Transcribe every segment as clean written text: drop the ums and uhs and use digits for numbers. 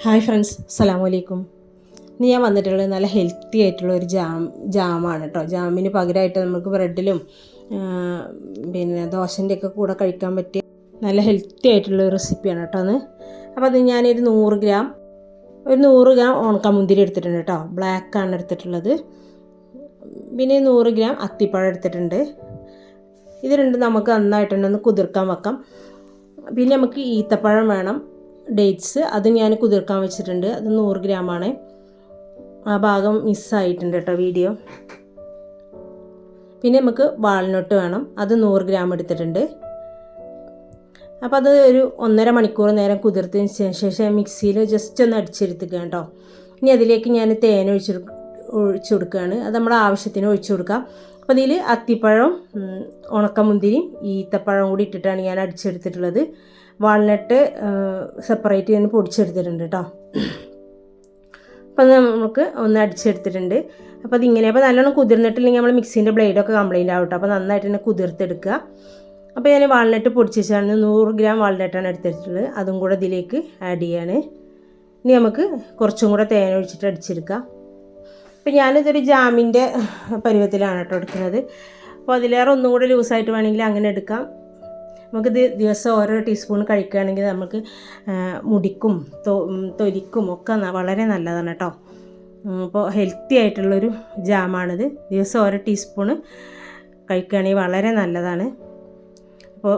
Hi friends, അസ്സലാമു അലൈക്കും. ഇന്ന് ഞാൻ വന്നിട്ടുള്ളത് നല്ല ഹെൽത്തി ആയിട്ടുള്ള ഒരു ജാമാണ് കേട്ടോ. ജാമിന് പകരമായിട്ട് നമുക്ക് ബ്രെഡിലും പിന്നെ ദോശൻ്റെ ഒക്കെ കൂടെ കഴിക്കാൻ പറ്റിയ നല്ല ഹെൽത്തി ആയിട്ടുള്ള ഒരു റെസിപ്പിയാണ് കേട്ടോ അത്. അപ്പോൾ അത് ഞാനൊരു 100 ഗ്രാം ഉണക്കമുന്തിരി എടുത്തിട്ടുണ്ട് കേട്ടോ. ബ്ലാക്കാണ് എടുത്തിട്ടുള്ളത്. പിന്നെ 100 ഗ്രാം അത്തിപ്പഴം എടുത്തിട്ടുണ്ട്. ഇത് രണ്ടും നമുക്ക് നന്നായിട്ടുണ്ടെന്ന് കുതിർക്കാൻ വെക്കാം. പിന്നെ നമുക്ക് ഈത്തപ്പഴം വേണം, ഡേറ്റ്സ്, അത് ഞാൻ കുതിർക്കാൻ വെച്ചിട്ടുണ്ട്. അത് 100 ഗ്രാമാണ്. ആ ഭാഗം മിസ്സായിട്ടുണ്ട് കേട്ടോ വീഡിയോ. പിന്നെ നമുക്ക് വാൾനട്ട് വേണം, അത് 100 ഗ്രാം എടുത്തിട്ടുണ്ട്. അപ്പോൾ അത് ഒരു 1.5 മണിക്കൂർ നേരം കുതിർത്തതിന് ശേഷം മിക്സിയിൽ ജസ്റ്റ് ഒന്ന് അടിച്ചെടുത്തുക കേട്ടോ. ഇനി അതിലേക്ക് ഞാൻ തേൻ ഒഴിച്ചു കൊടുക്കുകയാണ്. അത് നമ്മുടെ ആവശ്യത്തിന് ഒഴിച്ചു കൊടുക്കാം. അപ്പോൾ അതിൽ അത്തിപ്പഴം, ഉണക്കമുന്തിരിയും ഈത്തപ്പഴം കൂടി ഇട്ടിട്ടാണ് ഞാൻ അടിച്ചെടുത്തിട്ടുള്ളത്. വാൾനട്ട് സെപ്പറേറ്റ് ഞാൻ പൊടിച്ചെടുത്തിട്ടുണ്ട് കേട്ടോ. അപ്പോൾ നമുക്ക് ഒന്ന് അടിച്ചെടുത്തിട്ടുണ്ട്. അപ്പോൾ അതിങ്ങനെ, അപ്പോൾ നല്ലോണം കുതിർന്നിട്ടില്ലെങ്കിൽ നമ്മൾ മിക്സീൻ്റെ ബ്ലേഡൊക്കെ കംപ്ലൈൻ്റ് ആവും കേട്ടോ. അപ്പോൾ നന്നായിട്ട് തന്നെ കുതിർത്തെടുക്കുക. അപ്പോൾ ഞാൻ വാൾനട്ട് പൊടിച്ച് വെച്ചാണ് 100 ഗ്രാം വാൾനട്ടാണ് എടുത്തിട്ടുള്ളത്. അതും കൂടെ ഇതിലേക്ക് ആഡ് ചെയ്യാണ്. ഇനി നമുക്ക് കുറച്ചും കൂടെ തേൻ ഒഴിച്ചിട്ട് അടിച്ചെടുക്കാം. അപ്പോൾ ഞാനിതൊരു ജാമിൻ്റെ പരുവത്തിലാണ് കേട്ടോ എടുക്കുന്നത്. അപ്പോൾ അതിലേറെ ഒന്നും കൂടെ ലൂസായിട്ട് വേണമെങ്കിൽ അങ്ങനെ എടുക്കാം. നമുക്കിത് ദിവസം ഓരോ ടീസ്പൂൺ കഴിക്കുകയാണെങ്കിൽ നമുക്ക് മുടിക്കും തൊലിക്കും ഒക്കെ വളരെ നല്ലതാണ് കേട്ടോ. അപ്പോൾ ഹെൽത്തി ആയിട്ടുള്ളൊരു ജാമാണിത്. ദിവസം ഓരോ ടീസ്പൂണ് കഴിക്കുകയാണെങ്കിൽ വളരെ നല്ലതാണ്. അപ്പോൾ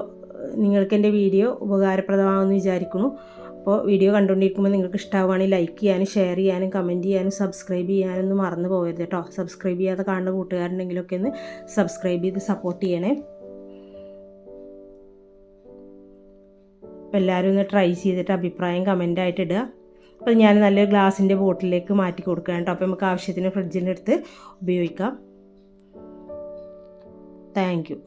നിങ്ങൾക്ക് എൻ്റെ വീഡിയോ ഉപകാരപ്രദമാകുമെന്ന് വിചാരിക്കുന്നു. അപ്പോൾ വീഡിയോ കണ്ടുകൊണ്ടിരിക്കുമ്പോൾ നിങ്ങൾക്ക് ഇഷ്ടമാവുകയാണെങ്കിൽ ലൈക്ക് ചെയ്യാനും ഷെയർ ചെയ്യാനും കമൻറ്റ് ചെയ്യാനും സബ്സ്ക്രൈബ് ചെയ്യാനൊന്നും മറന്നു പോകരുത് കേട്ടോ. സബ്സ്ക്രൈബ് ചെയ്യാതെ കാണുന്ന കൂട്ടുകാരുണ്ടെങ്കിലൊക്കെ ഒന്ന് സബ്സ്ക്രൈബ് ചെയ്ത് സപ്പോർട്ട് ചെയ്യണേ. അപ്പോൾ എല്ലാവരും ഒന്ന് ട്രൈ ചെയ്തിട്ട് അഭിപ്രായം കമൻ്റായിട്ട് ഇടുക. അപ്പോൾ ഞാൻ നല്ലൊരു ഗ്ലാസിൻ്റെ ബോട്ടിലേക്ക് മാറ്റി കൊടുക്കാം കേട്ടോ. അപ്പോൾ നമുക്ക് ആവശ്യത്തിന് ഫ്രിഡ്ജിൻ്റെ അടുത്ത് ഉപയോഗിക്കാം. Thank you.